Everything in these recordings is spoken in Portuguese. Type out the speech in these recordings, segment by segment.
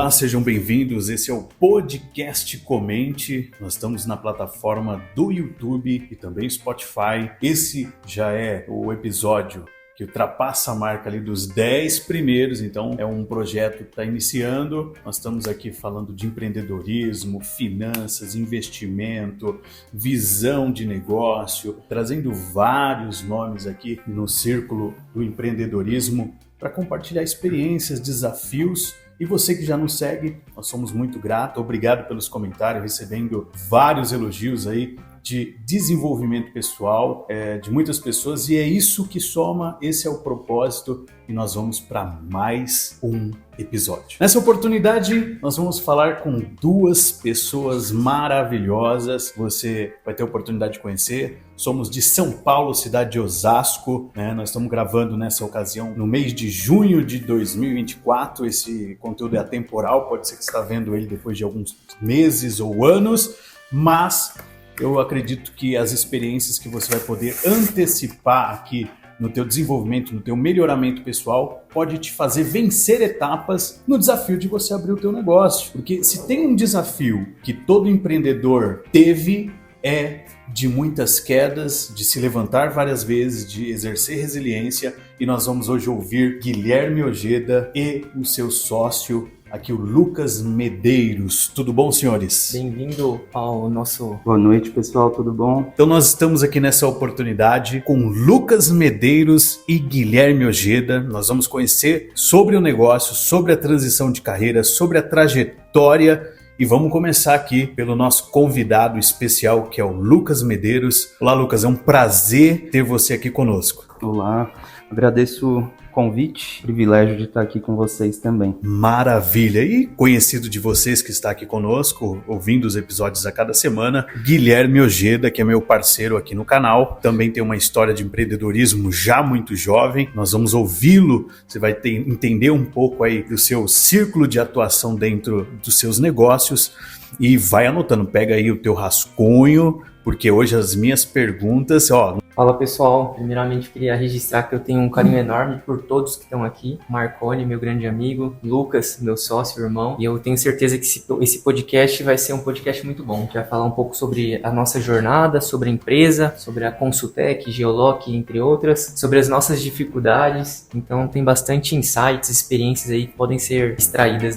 Olá, sejam bem-vindos. Esse é o Podcast Comente. Nós estamos na plataforma do YouTube e também Spotify. Esse já é o episódio que ultrapassa a marca ali dos 10 primeiros, então é um projeto que está iniciando. Nós estamos aqui falando de empreendedorismo, finanças, investimento, visão de negócio, trazendo vários nomes aqui no círculo do empreendedorismo para compartilhar experiências, desafios. E você que já nos segue, nós somos muito gratos. Obrigado pelos comentários, recebendo vários elogios aí de desenvolvimento pessoal de muitas pessoas, e é isso que soma, esse é o propósito, e nós vamos para mais um episódio. Nessa oportunidade, nós vamos falar com duas pessoas maravilhosas, você vai ter a oportunidade de conhecer. Somos de São Paulo, cidade de Osasco, né? Nós estamos gravando nessa ocasião no mês de junho de 2024, esse conteúdo é atemporal, pode ser que você está vendo ele depois de alguns meses ou anos, mas eu acredito que as experiências que você vai poder antecipar aqui no teu desenvolvimento, no teu melhoramento pessoal, pode te fazer vencer etapas no desafio de você abrir o teu negócio. Porque se tem um desafio que todo empreendedor teve, é de muitas quedas, de se levantar várias vezes, de exercer resiliência. E nós vamos hoje ouvir Guilherme Ojeda e o seu sócio, aqui o Lucas Medeiros. Tudo bom, senhores? Bem-vindo ao nosso... Boa noite, pessoal, tudo bom? Então nós estamos aqui nessa oportunidade com Lucas Medeiros e Guilherme Ojeda. Nós vamos conhecer sobre o negócio, sobre a transição de carreira, sobre a trajetória. E vamos começar aqui pelo nosso convidado especial, que é o Lucas Medeiros. Olá, Lucas, é um prazer ter você aqui conosco. Olá, agradeço o convite, privilégio de estar aqui com vocês também. Maravilha! E conhecido de vocês que está aqui conosco, ouvindo os episódios a cada semana, Guilherme Ojeda, que é meu parceiro aqui no canal, também tem uma história de empreendedorismo já muito jovem. Nós vamos ouvi-lo, você vai entender um pouco aí do seu círculo de atuação dentro dos seus negócios e vai anotando, pega aí o teu rascunho, porque hoje as minhas perguntas, Fala, pessoal, primeiramente queria registrar que eu tenho um carinho enorme por todos que estão aqui. Marconi, meu grande amigo, Lucas, meu sócio, irmão, e eu tenho certeza que esse podcast vai ser um podcast muito bom. A gente vai falar um pouco sobre a nossa jornada, sobre a empresa, sobre a Consultec, Geoloc, entre outras, sobre as nossas dificuldades. Então tem bastante insights, experiências aí que podem ser extraídas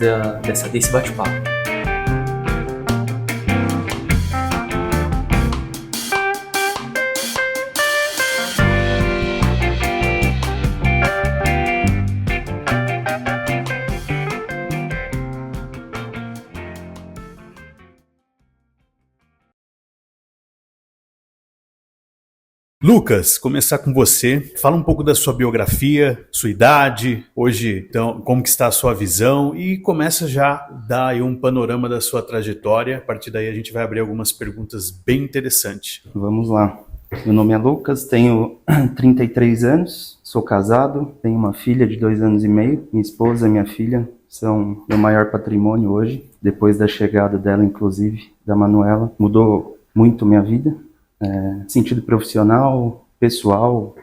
desse bate-papo. Lucas, começar com você. Fala um pouco da sua biografia, sua idade, hoje, então, como que está a sua visão, e começa já a dar aí um panorama da sua trajetória. A partir daí a gente vai abrir algumas perguntas bem interessantes. Vamos lá. Meu nome é Lucas, tenho 33 anos, sou casado, tenho uma filha de 2 anos e meio. Minha esposa e minha filha são meu maior patrimônio hoje, depois da chegada dela, inclusive, da Manuela. Mudou muito minha vida. Sentido profissional, pessoal,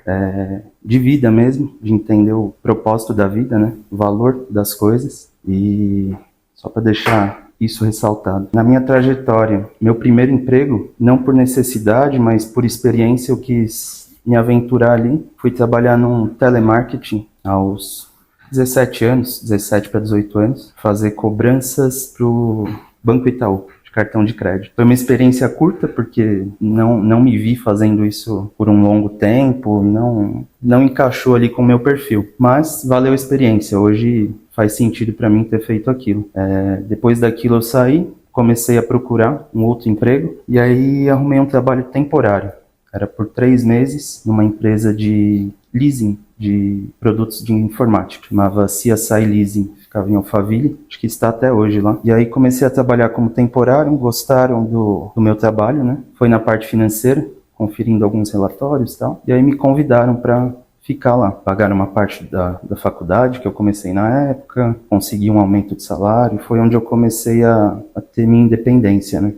de vida mesmo, de entender o propósito da vida, né? O valor das coisas. E só para deixar isso ressaltado. Na minha trajetória, meu primeiro emprego, não por necessidade, mas por experiência, eu quis me aventurar ali. Fui trabalhar num telemarketing aos 17 anos, 17 para 18 anos, fazer cobranças pro Banco Itaú. Cartão de crédito. Foi uma experiência curta, porque não me vi fazendo isso por um longo tempo, não encaixou ali com o meu perfil, mas valeu a experiência. Hoje faz sentido para mim ter feito aquilo. Depois daquilo eu saí, comecei a procurar um outro emprego, e aí arrumei um trabalho temporário. Era por 3 meses, numa empresa de leasing de produtos de informática, chamava CSI Leasing, ficava em Alphaville, acho que está até hoje lá. E aí comecei a trabalhar como temporário, gostaram do meu trabalho, né? Foi na parte financeira, conferindo alguns relatórios e tal, e aí me convidaram para ficar lá. Pagaram uma parte da faculdade que eu comecei na época, consegui um aumento de salário, foi onde eu comecei a ter minha independência, né?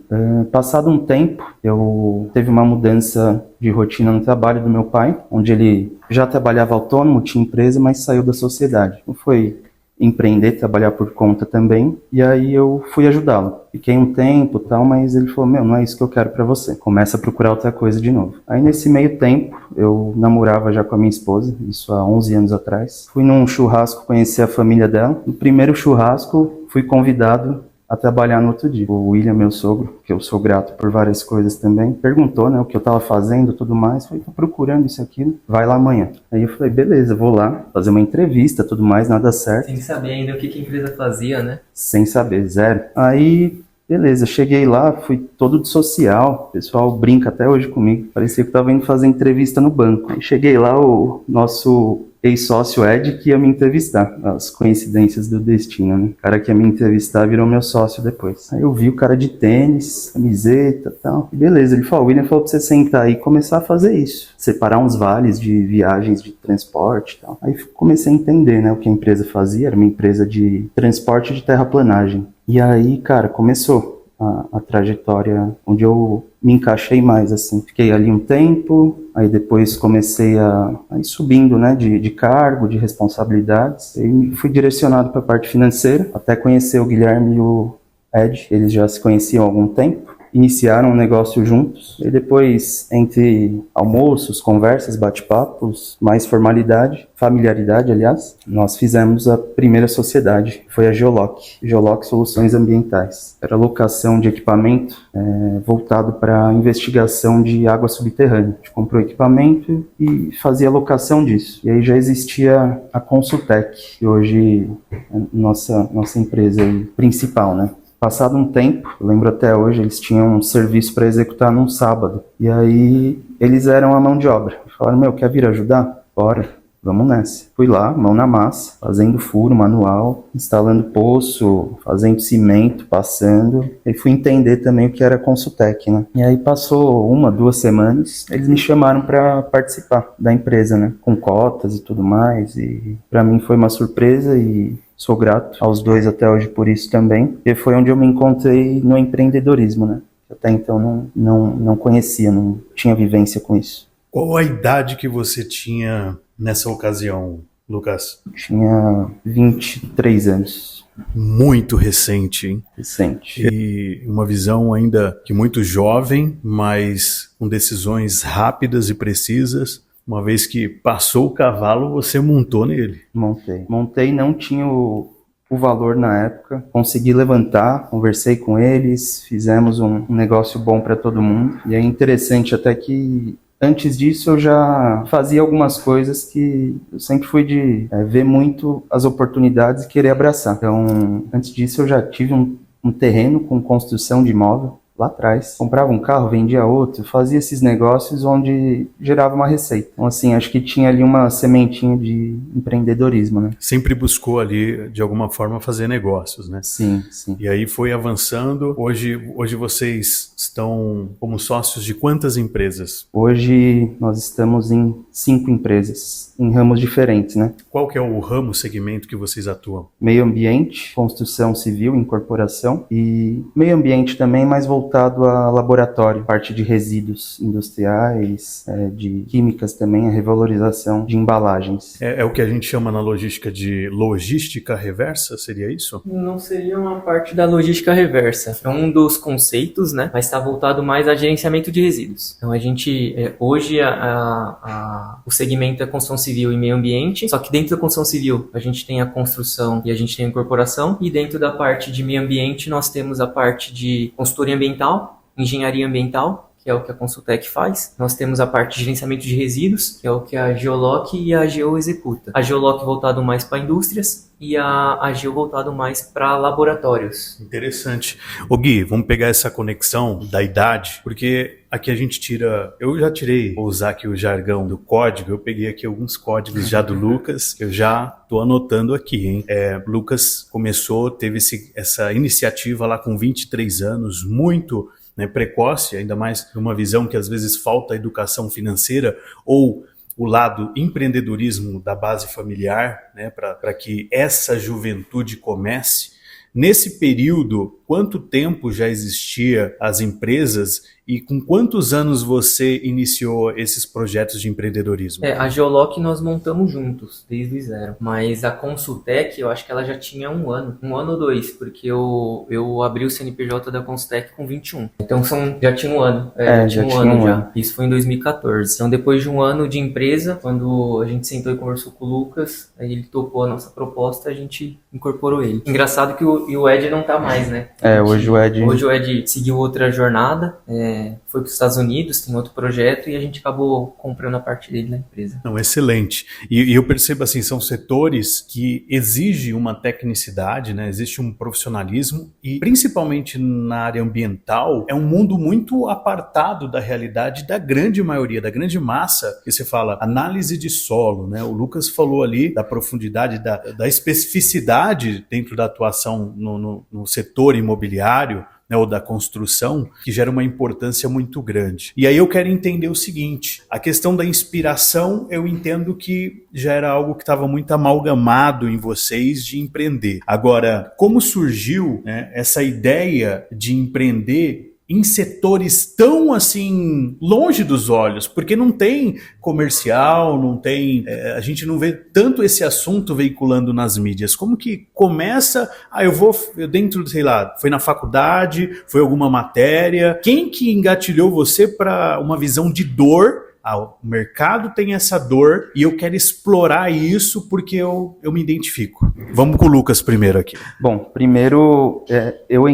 Passado um tempo, eu teve uma mudança de rotina no trabalho do meu pai, onde ele já trabalhava autônomo, tinha empresa, mas saiu da sociedade. Então foi empreender, trabalhar por conta também, e aí eu fui ajudá-lo. Fiquei um tempo e tal, mas ele falou, não é isso que eu quero pra você. Começa a procurar outra coisa de novo. Aí nesse meio tempo, eu namorava já com a minha esposa, isso há 11 anos atrás. Fui num churrasco conhecer a família dela. No primeiro churrasco, fui convidado a trabalhar no outro dia. O William, meu sogro, que eu sou grato por várias coisas também, perguntou, né, o que eu tava fazendo e tudo mais. Falei, tô procurando isso aqui, vai lá amanhã. Aí eu falei, beleza, vou lá fazer uma entrevista, tudo mais, nada certo. Sem saber ainda o que a empresa fazia, né? Sem saber, zero. Aí, beleza, cheguei lá, fui todo de social, o pessoal brinca até hoje comigo, parecia que eu tava indo fazer entrevista no banco. Aí cheguei lá, o nosso ex-sócio Ed que ia me entrevistar, as coincidências do destino, né? O cara que ia me entrevistar virou meu sócio depois. Aí eu vi o cara de tênis, camiseta e tal, e beleza, ele falou, o William falou pra você sentar aí e começar a fazer isso, separar uns vales de viagens de transporte e tal. Aí comecei a entender, né, o que a empresa fazia, era uma empresa de transporte de terraplanagem. E aí, cara, começou a trajetória onde eu me encaixei mais, assim. Fiquei ali um tempo, aí depois comecei a ir subindo, né, de cargo, de responsabilidades. E fui direcionado para a parte financeira, até conhecer o Guilherme e o Ed. Eles já se conheciam há algum tempo. Iniciaram um negócio juntos, e depois, entre almoços, conversas, bate-papos, mais familiaridade, aliás, nós fizemos a primeira sociedade, foi a Geoloc Soluções Ambientais. Era locação de equipamento voltado para investigação de água subterrânea. A gente comprou equipamento e fazia locação disso. E aí já existia a Consultec, que hoje é nossa empresa principal, né? Passado um tempo, eu lembro até hoje, eles tinham um serviço para executar num sábado. E aí, eles eram a mão de obra. Falaram, quer vir ajudar? Bora, vamos nessa. Fui lá, mão na massa, fazendo furo manual, instalando poço, fazendo cimento, passando. E fui entender também o que era Consultec, né? E aí passou 1, 2 semanas, eles me chamaram para participar da empresa, né? Com cotas e tudo mais. E para mim foi uma surpresa e sou grato aos dois até hoje por isso também, porque foi onde eu me encontrei no empreendedorismo, né? Até então não conhecia, não tinha vivência com isso. Qual a idade que você tinha nessa ocasião, Lucas? Tinha 23 anos. Muito recente, hein? Recente. E uma visão ainda que muito jovem, mas com decisões rápidas e precisas. Uma vez que passou o cavalo, você montou nele. Montei, não tinha o valor na época. Consegui levantar, conversei com eles, fizemos um negócio bom para todo mundo. E é interessante até que antes disso eu já fazia algumas coisas que eu sempre fui de ver muito as oportunidades e querer abraçar. Então, antes disso eu já tive um terreno com construção de imóvel. Lá atrás, comprava um carro, vendia outro, fazia esses negócios onde gerava uma receita. Então, assim, acho que tinha ali uma sementinha de empreendedorismo, né? Sempre buscou ali, de alguma forma, fazer negócios, né? Sim. E aí foi avançando. Hoje vocês estão como sócios de quantas empresas? Hoje nós estamos em 5 empresas, em ramos diferentes, né? Qual que é o ramo, segmento que vocês atuam? Meio ambiente, construção civil, incorporação e meio ambiente também, mais voltado a laboratório, parte de resíduos industriais, de químicas também, a revalorização de embalagens. É o que a gente chama na logística de logística reversa, seria isso? Não seria uma parte da logística reversa. É um dos conceitos, né? Mas está voltado mais a gerenciamento de resíduos. Então a gente, hoje o segmento é construção civil e meio ambiente, só que dentro da construção civil a gente tem a construção e a gente tem a incorporação, e dentro da parte de meio ambiente nós temos a parte de consultoria ambiental, engenharia ambiental, que é o que a Consultec faz. Nós temos a parte de gerenciamento de resíduos, que é o que a Geoloc e a Geo executa. A Geoloc voltado mais para indústrias e a Geo voltado mais para laboratórios. Interessante. Ô Gui, vamos pegar essa conexão da idade, porque aqui a gente tira... Eu já tirei, vou usar aqui o jargão do código, eu peguei aqui alguns códigos já do Lucas, eu já tô anotando aqui, hein? Lucas começou, teve essa iniciativa lá com 23 anos, muito precoce, ainda mais numa visão que às vezes falta educação financeira ou o lado empreendedorismo da base familiar, né, para que essa juventude comece. Nesse período, quanto tempo já existia as empresas e com quantos anos você iniciou esses projetos de empreendedorismo? A Geoloc nós montamos juntos, desde o zero. Mas a Consultec, eu acho que ela já tinha um ano ou dois, porque eu abri o CNPJ da Consultec com 21. Então já tinha um ano. Já tinha um ano já. Isso foi em 2014. Então depois de um ano de empresa, quando a gente sentou e conversou com o Lucas, aí ele topou a nossa proposta, a gente incorporou ele. Engraçado que o Ed não tá mais, né? Hoje o Ed seguiu outra jornada, foi para os Estados Unidos, tem outro projeto e a gente acabou comprando a parte dele na empresa. Não, excelente. E eu percebo assim, são setores que exigem uma tecnicidade, né? Existe um profissionalismo e principalmente na área ambiental é um mundo muito apartado da realidade da grande maioria, da grande massa, que você fala análise de solo, né? O Lucas falou ali da profundidade, da especificidade dentro da atuação no setor imobiliário, né, ou da construção, que gera uma importância muito grande. E aí eu quero entender o seguinte, a questão da inspiração, eu entendo que já era algo que estava muito amalgamado em vocês de empreender. Agora, como surgiu, né, essa ideia de empreender em setores tão assim longe dos olhos, porque não tem comercial, não tem, a gente não vê tanto esse assunto veiculando nas mídias. Como que começa? Eu dentro, sei lá, foi na faculdade, foi alguma matéria. Quem que engatilhou você para uma visão de dor? O mercado tem essa dor e eu quero explorar isso porque eu me identifico. Vamos com o Lucas primeiro aqui. Bom, primeiro eu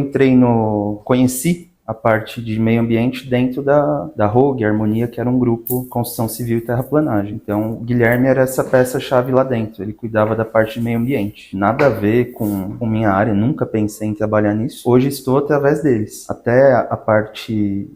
conheci a parte de meio ambiente dentro da Rogue, Harmonia, que era um grupo construção civil e terraplanagem. Então, o Guilherme era essa peça-chave lá dentro, ele cuidava da parte de meio ambiente. Nada a ver com minha área, nunca pensei em trabalhar nisso. Hoje estou através deles. Até a parte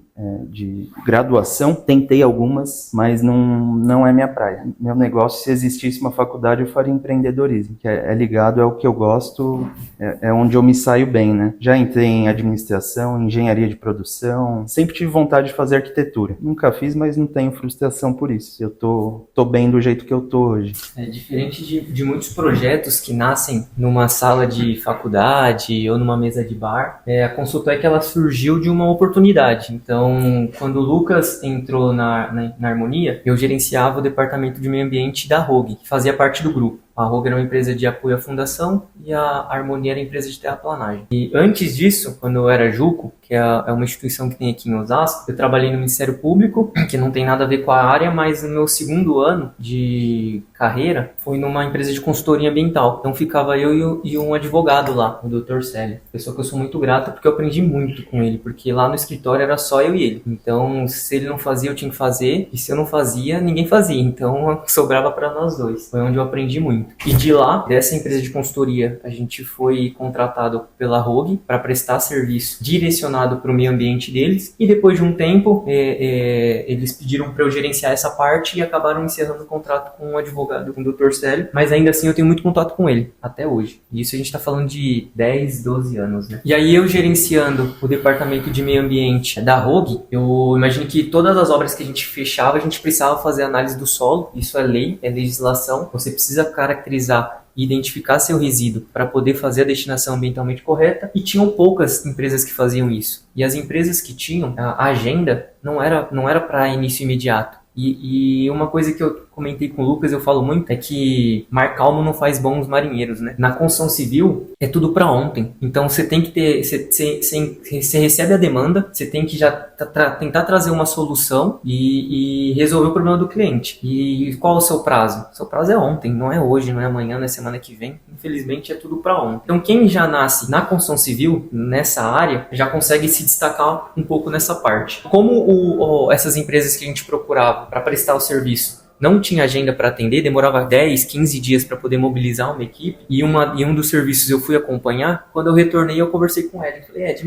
de graduação, tentei algumas, mas não é minha praia. Meu negócio, se existisse uma faculdade, eu faria empreendedorismo, que é ligado ao que eu gosto, é onde eu me saio bem, né? Já entrei em administração, engenharia de produção, sempre tive vontade de fazer arquitetura. Nunca fiz, mas não tenho frustração por isso. Eu tô bem do jeito que eu tô hoje. Diferente de muitos projetos que nascem numa sala de faculdade ou numa mesa de bar, a Consultec ela surgiu de uma oportunidade. Então, quando o Lucas entrou na Harmonia, eu gerenciava o departamento de meio ambiente da Rogue, que fazia parte do grupo. A Rogue era uma empresa de apoio à fundação e a Harmonia era uma empresa de terraplanagem. E antes disso, quando eu era Juco, que é uma instituição que tem aqui em Osasco, eu trabalhei no Ministério Público, que não tem nada a ver com a área, mas no meu segundo ano de carreira foi numa empresa de consultoria ambiental. Então ficava eu e um advogado lá, o Dr. Célio. Pessoa que eu sou muito grato porque eu aprendi muito com ele, porque lá no escritório era só eu e ele. Então, se ele não fazia, eu tinha que fazer, e se eu não fazia, ninguém fazia. Então, sobrava para nós dois. Foi onde eu aprendi muito. E de lá, dessa empresa de consultoria, a gente foi contratado pela Rogue para prestar serviço direcionado para o meio ambiente deles. E depois de um tempo, eles pediram para eu gerenciar essa parte e acabaram encerrando o contrato com um advogado, com o Dr. Célio. Mas ainda assim, eu tenho muito contato com ele, até hoje. E isso a gente está falando de 10, 12 anos, né? E aí, eu gerenciando o departamento de meio ambiente da Rogue, eu imagino que todas as obras que a gente fechava, a gente precisava fazer análise do solo. Isso é lei, é legislação. Você precisa caracterizar e identificar seu resíduo para poder fazer a destinação ambientalmente correta, e tinham poucas empresas que faziam isso. E as empresas que tinham, a agenda não era para início imediato. E uma coisa que eu comentei com o Lucas, eu falo muito, é que mar calmo não faz bons marinheiros, né? Na construção civil, é tudo para ontem. Então, você tem que ter... Você recebe a demanda, você tem que já tentar trazer uma solução e resolver o problema do cliente. E qual é o seu prazo? Seu prazo é ontem, não é hoje, não é amanhã, não é semana que vem. Infelizmente, é tudo para ontem. Então, quem já nasce na construção civil, nessa área, já consegue se destacar um pouco nessa parte. Como essas empresas que a gente procurava para prestar o serviço não tinha agenda para atender, demorava 10, 15 dias para poder mobilizar uma equipe, e um dos serviços eu fui acompanhar. Quando eu retornei, eu conversei com o Ed, falei, Ed,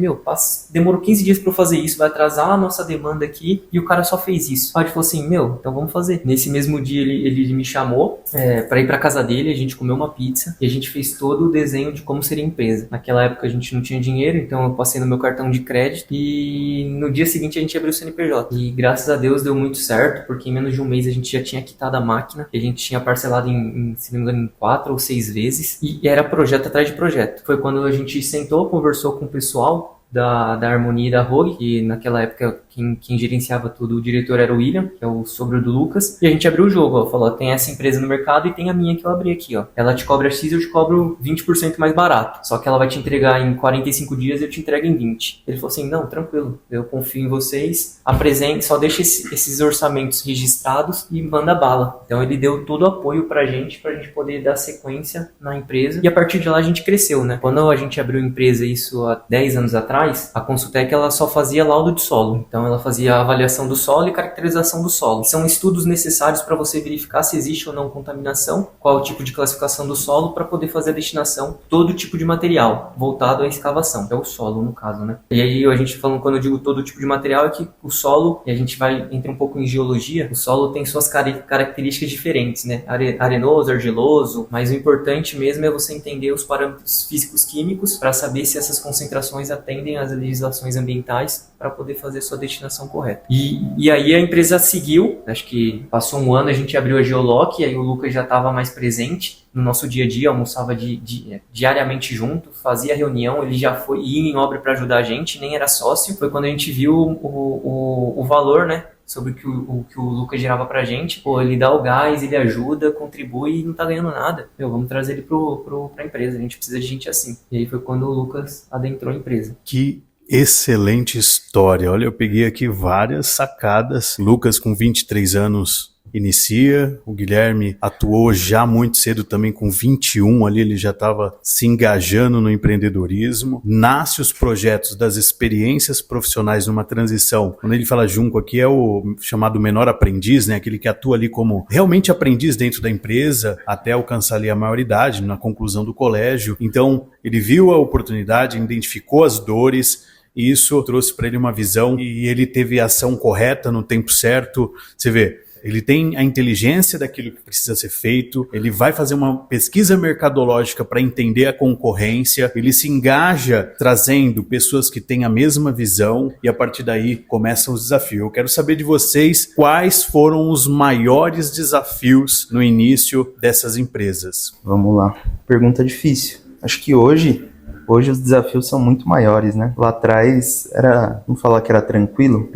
demorou 15 dias para eu fazer isso, vai atrasar a nossa demanda aqui, e o cara só fez isso. Aí ele falou assim, então vamos fazer. Nesse mesmo dia ele me chamou para ir para casa dele, a gente comeu uma pizza, e a gente fez todo o desenho de como seria a empresa. Naquela época a gente não tinha dinheiro, então eu passei no meu cartão de crédito, e no dia seguinte a gente abriu o CNPJ. E graças a Deus deu muito certo, porque em menos de um mês a gente já tinha quitado a máquina, que a gente tinha parcelado se não me engano, em 4 ou 6 vezes, e era projeto atrás de projeto. Foi quando a gente sentou, conversou com o pessoal da Harmonia e da Rogue, que naquela época quem gerenciava tudo, o diretor era o William, que é o sogro do Lucas, e a gente abriu o jogo, ó, falou, tem essa empresa no mercado e tem a minha que eu abri aqui, ó. Ela te cobra X, eu te cobro 20% mais barato, só que ela vai te entregar em 45 dias e eu te entrego em 20. Ele falou assim, não, tranquilo, eu confio em vocês, apresente, só deixa esses orçamentos registrados e manda bala. Então ele deu todo o apoio pra gente poder dar sequência na empresa, e a partir de lá a gente cresceu, né? Quando a gente abriu a empresa, isso há 10 anos atrás, a Consultec ela só fazia laudo de solo, então ela fazia a avaliação do solo e caracterização do solo. São estudos necessários para você verificar se existe ou não contaminação, qual o tipo de classificação do solo, para poder fazer a destinação, todo tipo de material voltado à escavação, que é o solo no caso, né? E aí a gente falando, quando eu digo todo tipo de material, é que o solo, e a gente entra um pouco em geologia, o solo tem suas características diferentes, né? Arenoso, argiloso, mas o importante mesmo é você entender os parâmetros físicos químicos para saber se essas concentrações atendem às legislações ambientais para poder fazer sua destinação correta. E aí a empresa seguiu, acho que passou um ano, a gente abriu a Geoloc, e aí o Lucas já estava mais presente no nosso dia a dia, almoçava diariamente junto, fazia reunião, ele já ia em obra para ajudar a gente, nem era sócio. Foi quando a gente viu o valor, né, sobre o que o Lucas gerava pra gente. Pô, ele dá o gás, ele ajuda, contribui e não tá ganhando nada. Vamos trazer ele pra empresa, a gente precisa de gente assim. E aí foi quando o Lucas adentrou a empresa. Que excelente história. Olha, eu peguei aqui várias sacadas. Lucas, com 23 anos, inicia. O Guilherme atuou já muito cedo também, com 21 ali, ele já estava se engajando no empreendedorismo. Nasce os projetos das experiências profissionais numa transição. Quando ele fala junco aqui, é o chamado menor aprendiz, né? Aquele que atua ali como realmente aprendiz dentro da empresa até alcançar ali a maioridade, na conclusão do colégio. Então, ele viu a oportunidade, identificou as dores, e isso trouxe para ele uma visão, e ele teve a ação correta no tempo certo. Você vê, ele tem a inteligência daquilo que precisa ser feito, ele vai fazer uma pesquisa mercadológica para entender a concorrência, ele se engaja trazendo pessoas que têm a mesma visão, e a partir daí começam os desafios. Eu quero saber de vocês quais foram os maiores desafios no início dessas empresas. Vamos lá. Pergunta difícil. Acho que hoje os desafios são muito maiores, né? Lá atrás vamos falar que era tranquilo,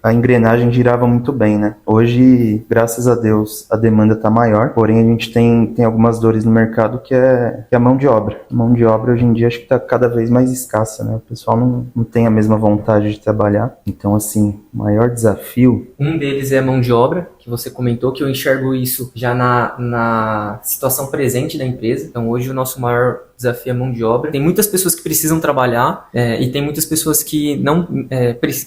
a engrenagem girava muito bem, né? Hoje, graças a Deus, a demanda tá maior, porém a gente tem algumas dores no mercado que é a mão de obra. A mão de obra hoje em dia acho que tá cada vez mais escassa, né? O pessoal não tem a mesma vontade de trabalhar. Então, assim, o maior desafio... Um deles é a mão de obra, que você comentou, que eu enxergo isso já na situação presente da empresa. Então, hoje o nosso maior desafio é a mão de obra. Tem muitas pessoas que precisam trabalhar e tem muitas pessoas que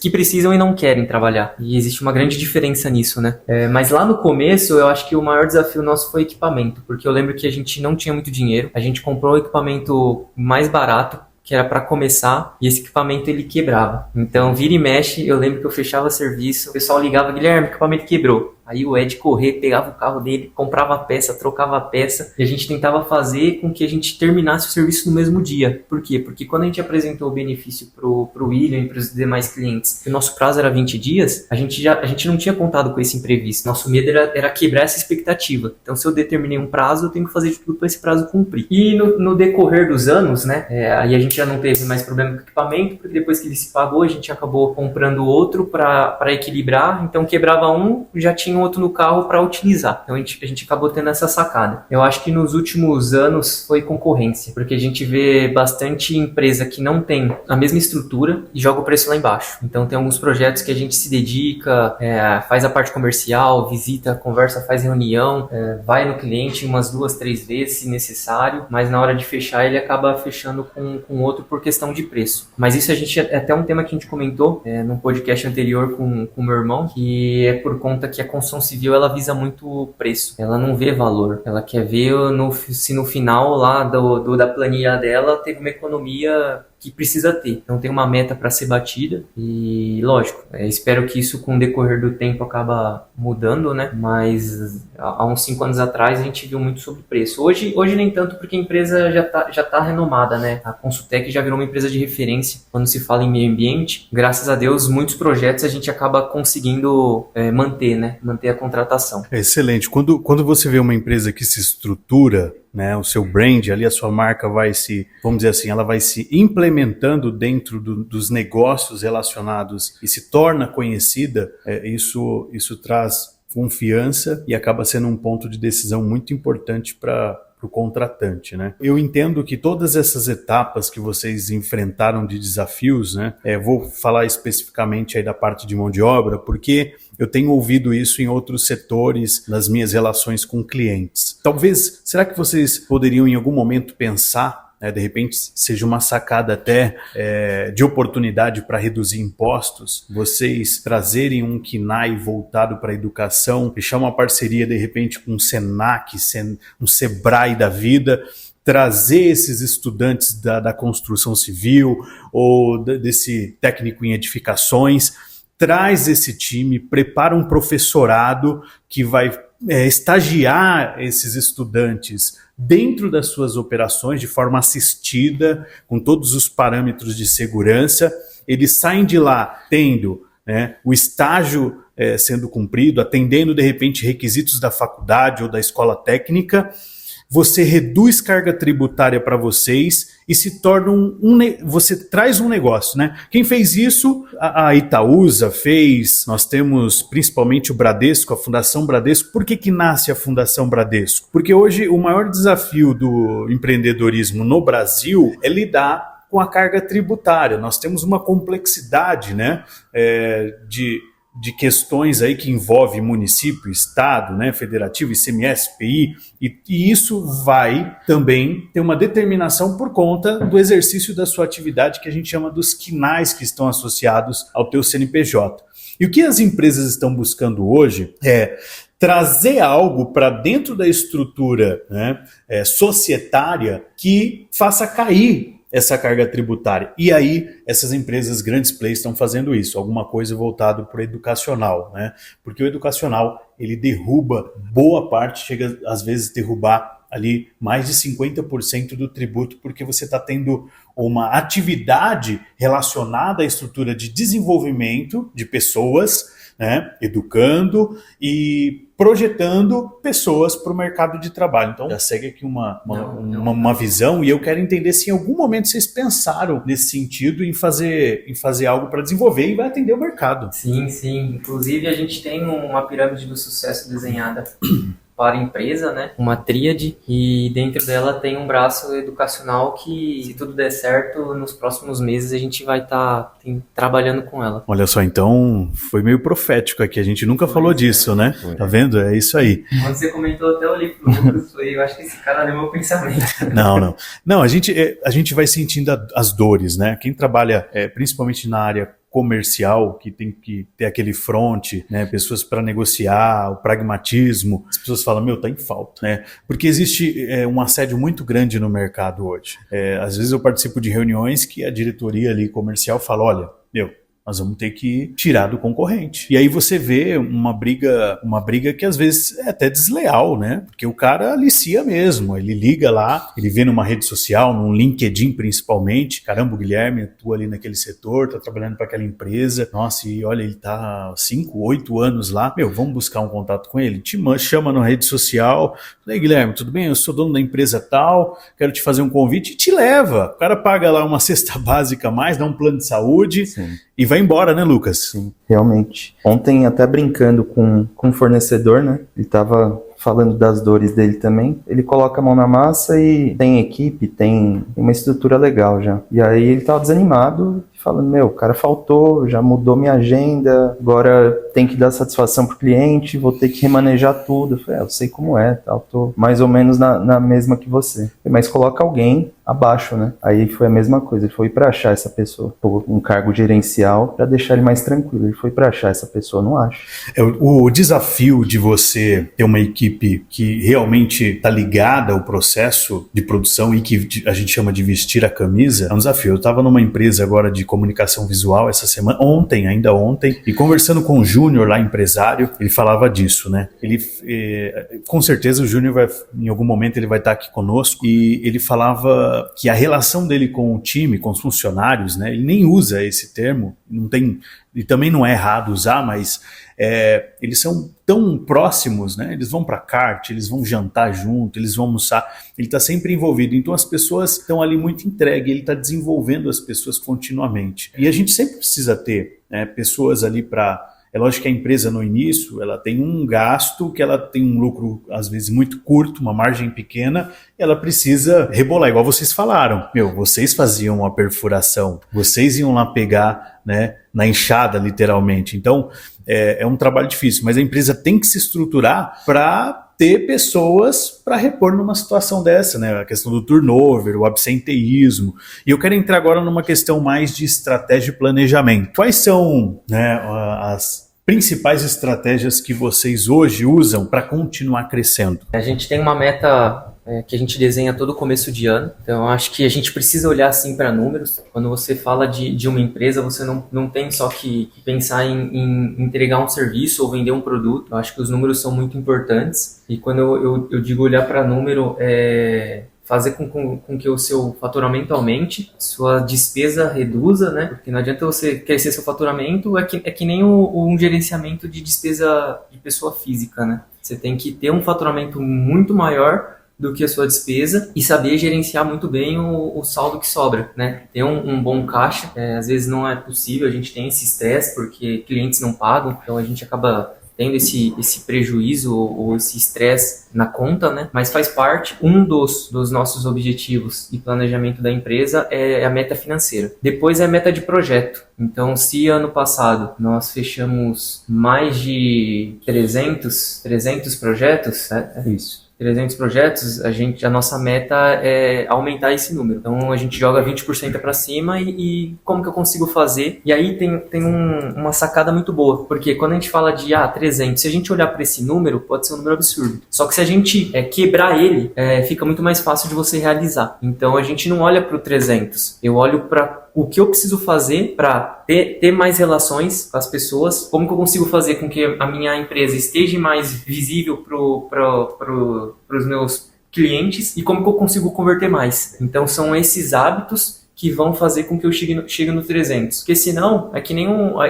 que precisam e não querem trabalhar. E existe uma grande diferença nisso, né? Mas lá no começo, eu acho que o maior desafio nosso foi equipamento, porque eu lembro que a gente não tinha muito dinheiro. A gente comprou o equipamento mais barato, que era para começar, e esse equipamento ele quebrava. Então, vira e mexe, eu lembro que eu fechava serviço, o pessoal ligava, Guilherme, o equipamento quebrou. Aí o Ed correr, pegava o carro dele, comprava a peça, trocava a peça, e a gente tentava fazer com que a gente terminasse o serviço no mesmo dia. Por quê? Porque quando a gente apresentou o benefício pro William e para os demais clientes, que o nosso prazo era 20 dias, a gente não tinha contado com esse imprevisto. Nosso medo era quebrar essa expectativa. Então, se eu determinei um prazo, eu tenho que fazer de tudo para esse prazo cumprir. E no decorrer dos anos, né, aí a gente já não teve mais problema com o equipamento, porque depois que ele se pagou, a gente acabou comprando outro para equilibrar. Então, quebrava um, já tinha outro no carro para utilizar. Então a gente acabou tendo essa sacada. Eu acho que nos últimos anos foi concorrência, porque a gente vê bastante empresa que não tem a mesma estrutura e joga o preço lá embaixo. Então tem alguns projetos que a gente se dedica, faz a parte comercial, visita, conversa, faz reunião, vai no cliente umas 2, 3 vezes se necessário, mas na hora de fechar ele acaba fechando com outro por questão de preço. Mas isso é até um tema que a gente comentou num podcast anterior com o meu irmão, que é por conta que a construção civil ela visa muito o preço, ela não vê valor, ela quer ver se no final lá da planilha dela teve uma economia que precisa ter. Então tem uma meta para ser batida e, lógico, espero que isso com o decorrer do tempo acaba mudando, né? Mas há uns 5 anos atrás a gente viu muito sobre preço. Hoje nem tanto, porque a empresa já tá renomada, né? A Consultec já virou uma empresa de referência quando se fala em meio ambiente. Graças a Deus, muitos projetos a gente acaba conseguindo manter, né? manter a contratação. Excelente. Quando você vê uma empresa que se estrutura, né, o seu brand ali, a sua marca vai se, vamos dizer assim, ela vai se implementando dentro dos negócios relacionados e se torna conhecida, isso traz confiança e acaba sendo um ponto de decisão muito importante para o contratante, né? Eu entendo que todas essas etapas que vocês enfrentaram de desafios, né? Vou falar especificamente aí da parte de mão de obra, porque eu tenho ouvido isso em outros setores nas minhas relações com clientes. Talvez, será que vocês poderiam em algum momento pensar, de repente seja uma sacada até de oportunidade para reduzir impostos, vocês trazerem um KNAI voltado para a educação, fechar uma parceria de repente com o Senac, um Sebrae da vida, trazer esses estudantes da construção civil ou desse técnico em edificações, traz esse time, prepara um professorado que vai estagiar esses estudantes dentro das suas operações de forma assistida, com todos os parâmetros de segurança. Eles saem de lá tendo, né, o estágio sendo cumprido, atendendo de repente requisitos da faculdade ou da escola técnica. Você reduz carga tributária para vocês e se torna você traz um negócio, né? Quem fez isso? A Itaúsa fez, nós temos principalmente o Bradesco, a Fundação Bradesco. Por que nasce a Fundação Bradesco? Porque hoje o maior desafio do empreendedorismo no Brasil é lidar com a carga tributária. Nós temos uma complexidade, né, de questões aí que envolve município, estado, né, federativo, ICMS, PI, e isso vai também ter uma determinação por conta do exercício da sua atividade, que a gente chama dos KNAIs que estão associados ao teu CNPJ. E o que as empresas estão buscando hoje é trazer algo para dentro da estrutura, né, societária que faça cair essa carga tributária. E aí, essas empresas, grandes players, estão fazendo isso, alguma coisa voltado para o educacional, né? Porque o educacional, ele derruba boa parte, chega às vezes a derrubar ali mais de 50% do tributo, porque você está tendo uma atividade relacionada à estrutura de desenvolvimento de pessoas, né, educando e projetando pessoas para o mercado de trabalho. Então, já segue aqui uma visão, e eu quero entender se em algum momento vocês pensaram nesse sentido em fazer algo para desenvolver e vai atender o mercado. Sim, sim. Inclusive, a gente tem uma pirâmide do sucesso desenhada para a empresa, né? Uma tríade, e dentro dela tem um braço educacional que, se tudo der certo, nos próximos meses a gente vai estar trabalhando com ela. Olha só, então foi meio profético aqui, a gente nunca falou disso, né? Tá vendo? É isso aí. Quando você comentou até o livro do Lucas, eu acho que esse cara leu meu pensamento. Não, a gente vai sentindo as dores, né? Quem trabalha principalmente na área comercial, que tem que ter aquele front, né, pessoas para negociar, o pragmatismo, as pessoas falam, tá em falta, né, porque existe um assédio muito grande no mercado hoje. Às vezes eu participo de reuniões que a diretoria ali comercial fala, olha, nós vamos ter que tirar do concorrente. E aí você vê uma briga que às vezes é até desleal, né? Porque o cara alicia mesmo, ele liga lá, ele vê numa rede social, num LinkedIn principalmente, caramba, o Guilherme atua ali naquele setor, tá trabalhando para aquela empresa, nossa, e olha, ele tá 5, 8 anos lá, vamos buscar um contato com ele, te chama na rede social, falei, Guilherme, tudo bem? Eu sou dono da empresa tal, quero te fazer um convite, e te leva. O cara paga lá uma cesta básica a mais, dá um plano de saúde. Sim. E vai embora, né, Lucas? Sim, realmente. Ontem, até brincando com um fornecedor, né? Ele estava falando das dores dele também. Ele coloca a mão na massa e tem equipe, tem uma estrutura legal já. E aí ele estava desanimado, falando, o cara faltou, já mudou minha agenda, agora tem que dar satisfação pro cliente, vou ter que remanejar tudo. Eu falei, eu sei como é, tal, tô mais ou menos na mesma que você. Mas coloca alguém abaixo, né? Aí foi a mesma coisa, ele foi para achar essa pessoa, um cargo gerencial para deixar ele mais tranquilo. Ele foi para achar essa pessoa, não acho. O desafio de você ter uma equipe que realmente está ligada ao processo de produção e que a gente chama de vestir a camisa, é um desafio. Eu estava numa empresa agora de comunicação visual essa semana, ainda ontem, e conversando com o Júnior lá, empresário, ele falava disso, né? Ele, com certeza o Júnior em algum momento ele vai estar aqui conosco, e ele falava que a relação dele com o time, com os funcionários, né, ele nem usa esse termo, não tem, e também não é errado usar, mas eles são tão próximos, né, eles vão para kart, eles vão jantar junto, eles vão almoçar, ele está sempre envolvido, então as pessoas estão ali muito entregues, ele está desenvolvendo as pessoas continuamente. E a gente sempre precisa ter, né, pessoas ali para... É lógico que a empresa no início, ela tem um gasto, que ela tem um lucro às vezes muito curto, uma margem pequena, ela precisa rebolar, igual vocês falaram. Vocês faziam a perfuração, vocês iam lá pegar, né, na enxada literalmente. Então é um trabalho difícil, mas a empresa tem que se estruturar para ter pessoas para repor numa situação dessa, né? A questão do turnover, o absenteísmo. E eu quero entrar agora numa questão mais de estratégia e planejamento. Quais são, né, as principais estratégias que vocês hoje usam para continuar crescendo? A gente tem uma meta que a gente desenha todo começo de ano, então eu acho que a gente precisa olhar assim para números. Quando você fala de uma empresa, você não tem só que pensar em entregar um serviço ou vender um produto. Eu acho que os números são muito importantes, e quando eu digo olhar para número, fazer com que o seu faturamento aumente, sua despesa reduza, né? Porque não adianta você crescer seu faturamento, é que nem um gerenciamento de despesa de pessoa física, né? Você tem que ter um faturamento muito maior do que a sua despesa e saber gerenciar muito bem o saldo que sobra, né? Ter um bom caixa, às vezes não é possível, a gente tem esse estresse porque clientes não pagam, então a gente acaba tendo esse prejuízo ou esse estresse na conta, né? Mas faz parte. Um dos nossos objetivos e planejamento da empresa é a meta financeira. Depois é a meta de projeto. Então, se ano passado nós fechamos mais de 300 projetos, né? Isso. 300 projetos, a nossa meta é aumentar esse número. Então a gente joga 20% para cima e como que eu consigo fazer? E aí tem uma sacada muito boa, porque quando a gente fala de 300, se a gente olhar para esse número, pode ser um número absurdo. Só que se a gente quebrar ele, fica muito mais fácil de você realizar. Então a gente não olha para o 300, eu olho para o que eu preciso fazer para ter mais relações com as pessoas, como que eu consigo fazer com que a minha empresa esteja mais visível para os meus clientes e como que eu consigo converter mais. Então são esses hábitos que vão fazer com que eu chegue no 300. Porque senão, é que nem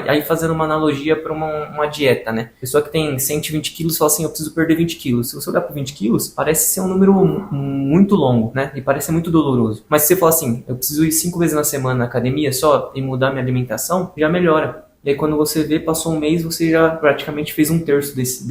aí fazendo uma analogia para uma dieta, né? Pessoa que tem 120 quilos fala assim, eu preciso perder 20 quilos. Se você olhar para 20 quilos, parece ser um número muito longo, né? E parece ser muito doloroso. Mas se você falar assim, eu preciso ir 5 vezes na semana na academia só e mudar minha alimentação, já melhora. E aí quando você vê, passou um mês, você já praticamente fez 1/3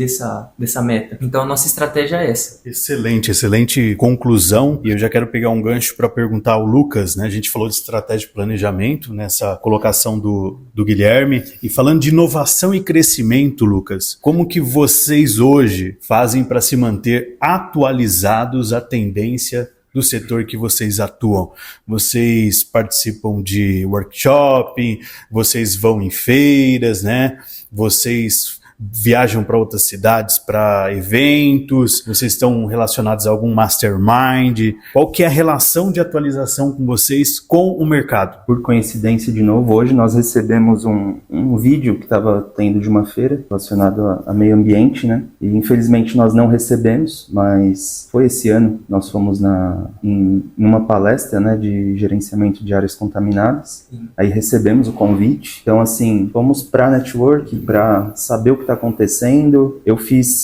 dessa meta. Então a nossa estratégia é essa. Excelente conclusão. E eu já quero pegar um gancho para perguntar ao Lucas, né? A gente falou de estratégia de planejamento nessa colocação do Guilherme. E falando de inovação e crescimento, Lucas, como que vocês hoje fazem para se manter atualizados à tendência do setor que vocês atuam? Vocês participam de workshop, vocês vão em feiras, né? Vocês viajam para outras cidades para eventos, vocês estão relacionados a algum mastermind? Qual que é a relação de atualização com vocês com o mercado? Por coincidência, de novo, hoje nós recebemos um vídeo que estava tendo de uma feira relacionado a meio ambiente, né? E infelizmente nós não recebemos, mas foi esse ano, nós fomos em uma palestra, né, de gerenciamento de áreas contaminadas. Sim. Aí recebemos o convite. Então, assim, fomos para network, para saber o que está acontecendo.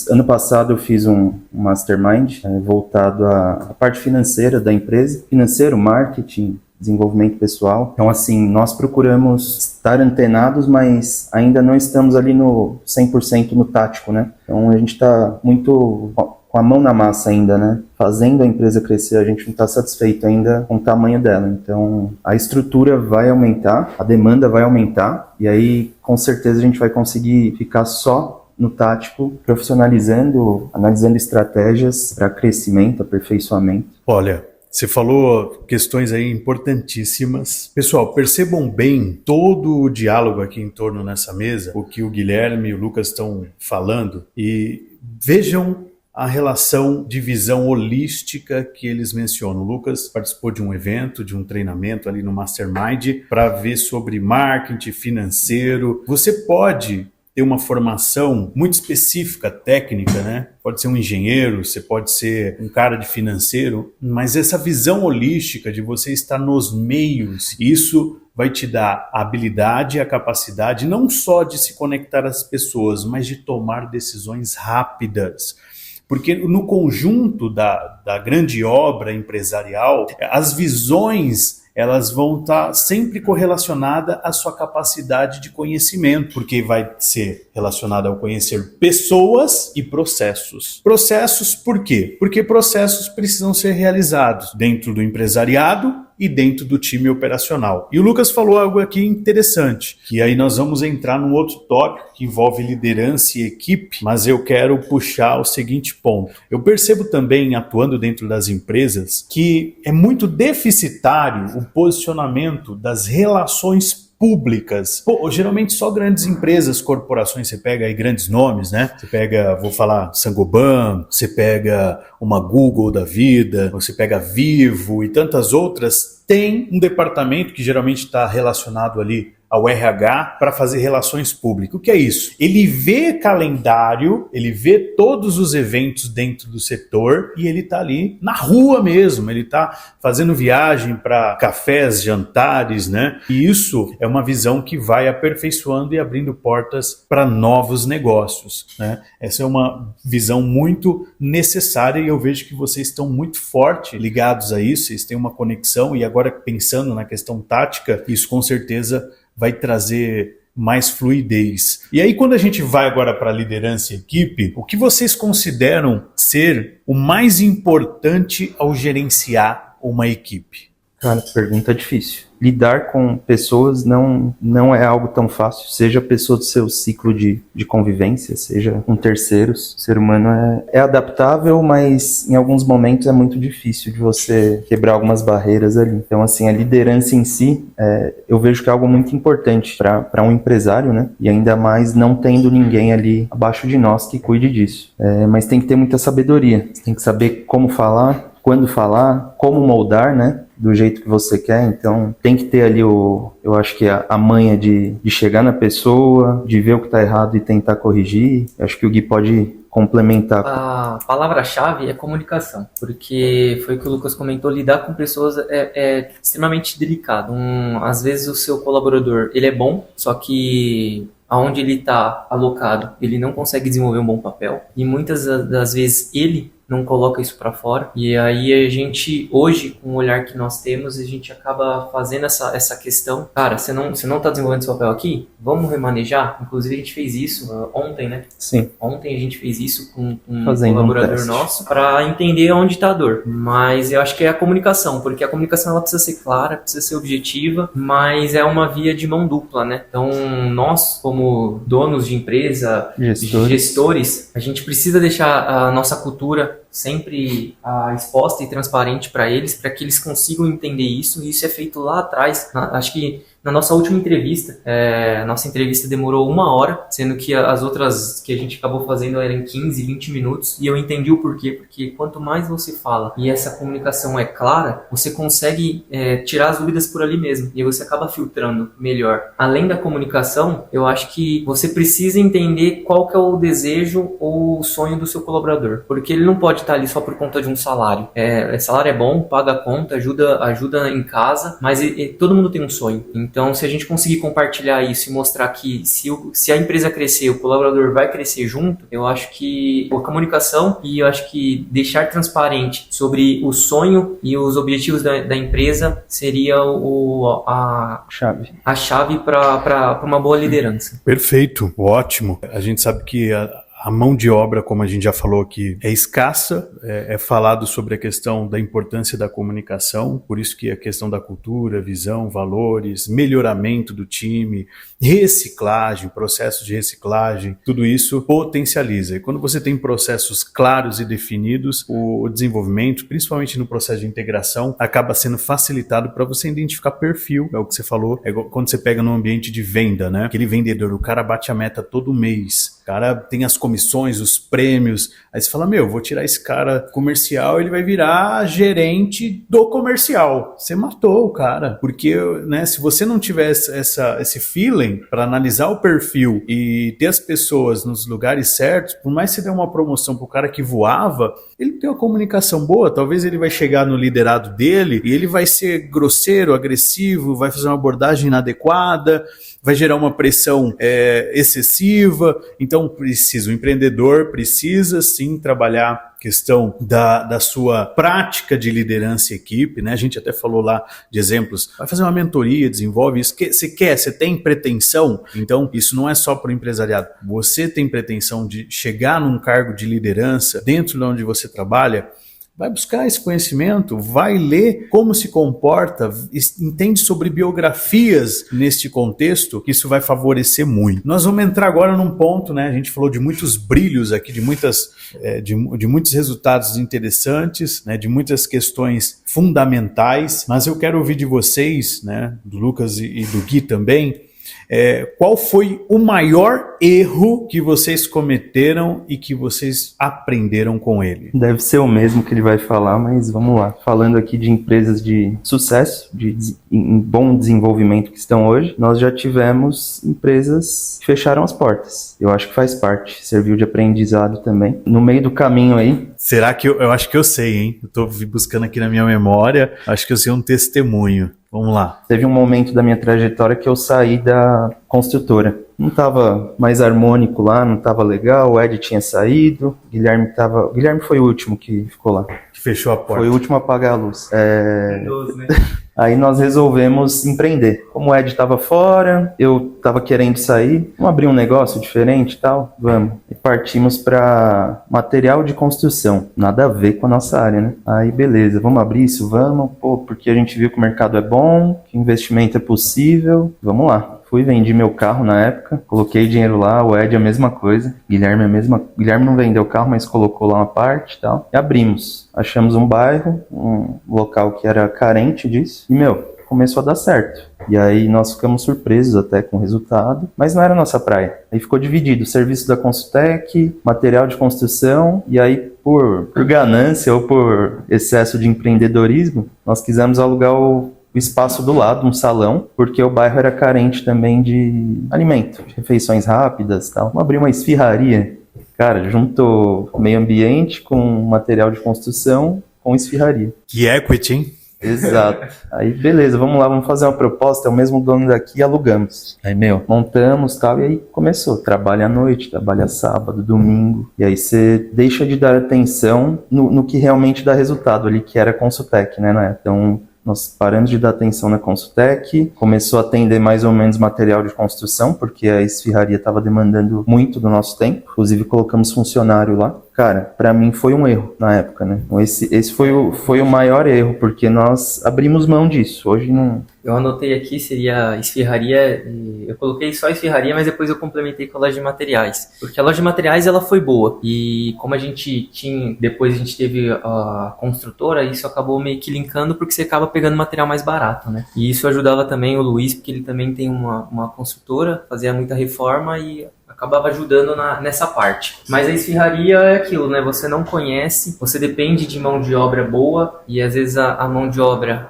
Ano passado eu fiz um mastermind voltado à parte financeira da empresa, financeiro, marketing, desenvolvimento pessoal. Então, assim, nós procuramos estar antenados, mas ainda não estamos ali no 100% no tático, né? Então, a gente está muito com a mão na massa ainda, né? Fazendo a empresa crescer, a gente não está satisfeito ainda com o tamanho dela. Então, a estrutura vai aumentar, a demanda vai aumentar, e aí, com certeza, a gente vai conseguir ficar só no tático, profissionalizando, analisando estratégias para crescimento, aperfeiçoamento. Olha, você falou questões aí importantíssimas. Pessoal, percebam bem todo o diálogo aqui em torno nessa mesa, o que o Guilherme e o Lucas estão falando, e vejam a relação de visão holística que eles mencionam. O Lucas participou de um evento, de um treinamento ali no Mastermind para ver sobre marketing financeiro. Você pode ter uma formação muito específica, técnica, né? Pode ser um engenheiro, você pode ser um cara de financeiro, mas essa visão holística de você estar nos meios, isso vai te dar a habilidade e a capacidade não só de se conectar às pessoas, mas de tomar decisões rápidas. Porque no conjunto da grande obra empresarial, as visões elas vão estar sempre correlacionadas à sua capacidade de conhecimento, porque vai ser relacionada ao conhecer pessoas e processos. Processos por quê? Porque processos precisam ser realizados dentro do empresariado e dentro do time operacional. E o Lucas falou algo aqui interessante, que aí nós vamos entrar num outro tópico que envolve liderança e equipe, mas eu quero puxar o seguinte ponto. Eu percebo também, atuando dentro das empresas, que é muito deficitário o posicionamento das relações públicas. Pô, geralmente só grandes empresas, corporações, você pega aí grandes nomes, né? Você pega, vou falar, Saint-Gobain, você pega uma Google da vida, você pega Vivo e tantas outras, tem um departamento que geralmente está relacionado ali ao RH para fazer relações públicas. O que é isso? Ele vê calendário, ele vê todos os eventos dentro do setor e ele está ali na rua mesmo, ele está fazendo viagem para cafés, jantares, né? E isso é uma visão que vai aperfeiçoando e abrindo portas para novos negócios, né? Essa é uma visão muito necessária e eu vejo que vocês estão muito forte ligados a isso, vocês têm uma conexão e agora pensando na questão tática, isso com certeza vai trazer mais fluidez. E aí, quando a gente vai agora para a liderança e equipe, o que vocês consideram ser o mais importante ao gerenciar uma equipe? Cara, pergunta difícil. Lidar com pessoas não é algo tão fácil, seja pessoa do seu ciclo de convivência, seja com terceiros. O ser humano é adaptável, mas em alguns momentos é muito difícil de você quebrar algumas barreiras ali. Então, assim, a liderança em si, eu vejo que é algo muito importante para um empresário, né? E ainda mais não tendo ninguém ali abaixo de nós que cuide disso. Mas tem que ter muita sabedoria, você tem que saber como falar, quando falar, como moldar, né? Do jeito que você quer, então tem que ter ali eu acho que a manha de chegar na pessoa, de ver o que está errado e tentar corrigir. Eu acho que o Gui pode complementar. A palavra-chave é comunicação, porque foi o que o Lucas comentou, lidar com pessoas é extremamente delicado. Às vezes o seu colaborador, ele é bom, só que aonde ele está alocado, ele não consegue desenvolver um bom papel, e muitas das vezes ele não coloca isso para fora, e aí a gente, hoje, com o olhar que nós temos, a gente acaba fazendo essa questão, cara, você não tá desenvolvendo esse papel aqui? Vamos remanejar? Inclusive a gente fez isso ontem, né? Sim. Ontem a gente fez isso com um colaborador nosso para entender onde está a dor, mas eu acho que é a comunicação, porque a comunicação ela precisa ser clara, precisa ser objetiva, mas é uma via de mão dupla, né? Então nós, como donos de empresa, gestores, a gente precisa deixar a nossa cultura sempre exposta e transparente para eles, para que eles consigam entender isso, e isso é feito lá atrás. Acho que na nossa última entrevista, a nossa entrevista demorou 1 hora, sendo que as outras que a gente acabou fazendo eram 15, 20 minutos, e eu entendi o porquê, porque quanto mais você fala e essa comunicação é clara, você consegue tirar as dúvidas por ali mesmo, e você acaba filtrando melhor. Além da comunicação, eu acho que você precisa entender qual que é o desejo ou o sonho do seu colaborador, porque ele não pode estar ali só por conta de um salário. Salário é bom, paga a conta, ajuda em casa, mas todo mundo tem um sonho. Então, se a gente conseguir compartilhar isso e mostrar que se a empresa crescer, o colaborador vai crescer junto, eu acho que a comunicação e eu acho que deixar transparente sobre o sonho e os objetivos da empresa seria a chave para uma boa liderança. Perfeito, ótimo. A gente sabe que a mão de obra, como a gente já falou aqui, é escassa, é falado sobre a questão da importância da comunicação, por isso que a questão da cultura, visão, valores, melhoramento do time, reciclagem, processo de reciclagem, tudo isso potencializa. E quando você tem processos claros e definidos, o desenvolvimento, principalmente no processo de integração, acaba sendo facilitado para você identificar perfil, é o que você falou, é quando você pega no ambiente de venda, né? Aquele vendedor, o cara bate a meta todo mês, o cara tem as comissões comissões, os prêmios. Aí você fala, vou tirar esse cara comercial, ele vai virar gerente do comercial. Você matou o cara, porque, né, se você não tiver esse feeling para analisar o perfil e ter as pessoas nos lugares certos, por mais que você dê uma promoção pro cara que voava, ele tem uma comunicação boa, talvez ele vai chegar no liderado dele e ele vai ser grosseiro, agressivo, vai fazer uma abordagem inadequada, vai gerar uma pressão excessiva. Então o empreendedor precisa sim trabalhar a questão da sua prática de liderança e equipe, né? A gente até falou lá de exemplos, vai fazer uma mentoria, desenvolve isso, você tem pretensão, então isso não é só para o empresariado, você tem pretensão de chegar num cargo de liderança dentro de onde você trabalha, vai buscar esse conhecimento, vai ler como se comporta, entende sobre biografias neste contexto, que isso vai favorecer muito. Nós vamos entrar agora num ponto, né? A gente falou de muitos brilhos aqui, de muitos resultados interessantes, né? De muitas questões fundamentais, mas eu quero ouvir de vocês, né? Do Lucas e do Gui também, qual foi o maior erro que vocês cometeram e que vocês aprenderam com ele? Deve ser o mesmo que ele vai falar, mas vamos lá. Falando aqui de empresas de sucesso, em bom desenvolvimento que estão hoje, nós já tivemos empresas que fecharam as portas. Eu acho que faz parte, serviu de aprendizado também. No meio do caminho aí... Será que eu acho que eu sei, hein? Eu tô buscando aqui na minha memória, acho que eu sei um testemunho. Vamos lá. Teve um momento da minha trajetória que eu saí da construtora. Não estava mais harmônico lá, não estava legal, o Ed tinha saído, o Guilherme foi o último que ficou lá. Que fechou a porta. Foi o último a apagar a luz. Windows, né? Aí nós resolvemos empreender. Como o Ed estava fora, eu estava querendo sair, vamos abrir um negócio diferente e tal? Vamos. E partimos para material de construção. Nada a ver com a nossa área, né? Aí beleza, vamos abrir isso? Vamos. Porque a gente viu que o mercado é bom, que investimento é possível. Vamos lá. Fui, vendi meu carro na época, coloquei dinheiro lá, o Ed a mesma coisa, Guilherme não vendeu o carro, mas colocou lá uma parte e tal, e abrimos. Achamos um bairro, um local que era carente disso, e começou a dar certo. E aí nós ficamos surpresos até com o resultado, mas não era a nossa praia. Aí ficou dividido, o serviço da Consultec, material de construção, e aí por ganância ou por excesso de empreendedorismo, nós quisemos alugar o espaço do lado, um salão, porque o bairro era carente também de alimento, de refeições rápidas e tal. Vamos abrir uma esfirraria. Cara, juntou meio ambiente com material de construção com esfirraria. Que equity, hein? Exato. Aí, beleza, vamos lá, vamos fazer uma proposta, é o mesmo dono daqui, alugamos. Aí, montamos tal, e aí começou. Trabalha à noite, trabalha sábado, domingo. E aí você deixa de dar atenção no que realmente dá resultado ali, que era a Consultec, né? Então, nós paramos de dar atenção na Consultec, começou a atender mais ou menos material de construção, porque a esfirraria estava demandando muito do nosso tempo. Inclusive, colocamos funcionário lá. Cara, pra mim foi um erro na época, né? Então, esse foi o maior erro, porque nós abrimos mão disso. Hoje não... Eu anotei aqui, seria esfirraria, eu coloquei só esfirraria, mas depois eu complementei com a loja de materiais. Porque a loja de materiais, ela foi boa. E como a gente depois a gente teve a construtora, isso acabou meio que linkando, porque você acaba pegando material mais barato, né? E isso ajudava também o Luiz, porque ele também tem uma construtora, fazia muita reforma e acabava ajudando nessa parte. Mas a esfirraria é aquilo, né? Você não conhece, você depende de mão de obra boa, e às vezes a mão de obra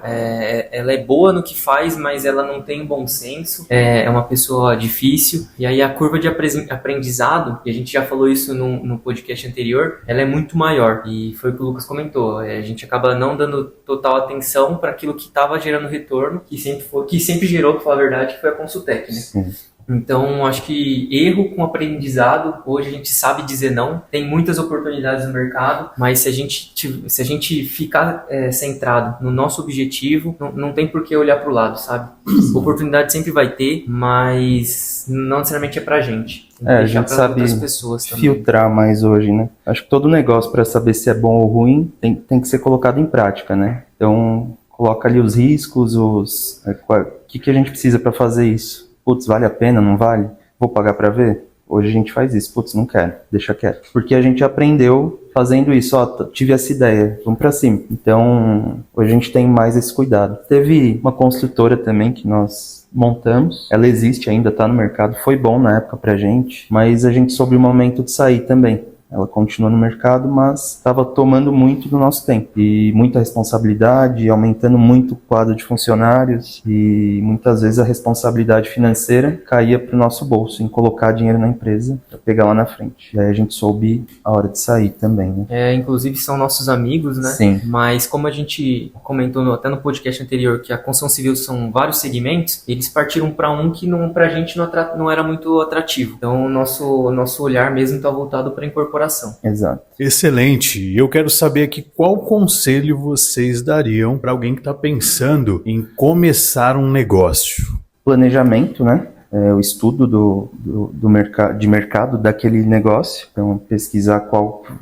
ela é boa no que faz, mas ela não tem bom senso, é uma pessoa difícil, e aí a curva de aprendizado, e a gente já falou isso no podcast anterior, ela é muito maior, e foi o que o Lucas comentou, a gente acaba não dando total atenção para aquilo que estava gerando retorno, que sempre gerou, para falar a verdade, que foi a Consultec, né? Sim. Então, acho que erro com aprendizado, hoje a gente sabe dizer não, tem muitas oportunidades no mercado, mas se a gente ficar centrado no nosso objetivo, não tem por que olhar para o lado, sabe? Oportunidade sempre vai ter, mas não necessariamente é pra gente. A gente sabe filtrar mais hoje, né? Acho que todo negócio, para saber se é bom ou ruim, tem que ser colocado em prática, né? Então, coloca ali os riscos, o que a gente precisa para fazer isso. Putz, vale a pena, não vale? Vou pagar pra ver? Hoje a gente faz isso. Putz, não quero, deixa quieto. Porque a gente aprendeu fazendo isso, tive essa ideia, vamos pra cima. Então, hoje a gente tem mais esse cuidado. Teve uma construtora também que nós montamos, ela existe ainda, tá no mercado, foi bom na época pra gente, mas a gente soube o momento de sair também. Ela continua no mercado, mas estava tomando muito do nosso tempo. E muita responsabilidade, aumentando muito o quadro de funcionários. E muitas vezes a responsabilidade financeira caía para o nosso bolso, em colocar dinheiro na empresa para pegar lá na frente. E aí a gente soube a hora de sair também, né? Inclusive são nossos amigos, né? Sim. Mas como a gente comentou até no podcast anterior que a construção civil são vários segmentos, eles partiram para um que pra gente não era muito atrativo. Então o nosso olhar mesmo está voltado para a incorporação. Exato. Excelente. Eu quero saber aqui qual conselho vocês dariam para alguém que está pensando em começar um negócio. Planejamento, né? O estudo de mercado daquele negócio. Então, pesquisar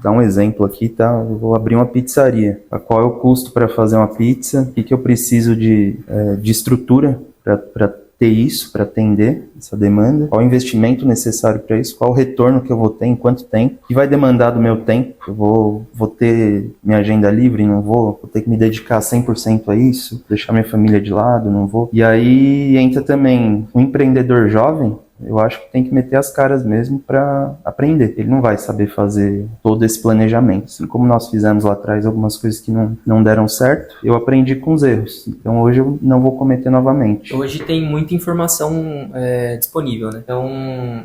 dar um exemplo aqui, tá? Eu vou abrir uma pizzaria. Qual é o custo para fazer uma pizza? O que eu preciso de estrutura para ter isso, para atender essa demanda? Qual o investimento necessário para isso? Qual o retorno que eu vou ter, em quanto tempo? O que vai demandar do meu tempo? Eu vou ter minha agenda livre? Não vou ter que me dedicar 100% a isso? Deixar minha família de lado? Não vou? E aí entra também um empreendedor jovem. Eu acho que tem que meter as caras mesmo para aprender. Ele não vai saber fazer todo esse planejamento. Assim como nós fizemos lá atrás algumas coisas que não deram certo, eu aprendi com os erros. Então hoje eu não vou cometer novamente. Hoje tem muita informação disponível, né? Então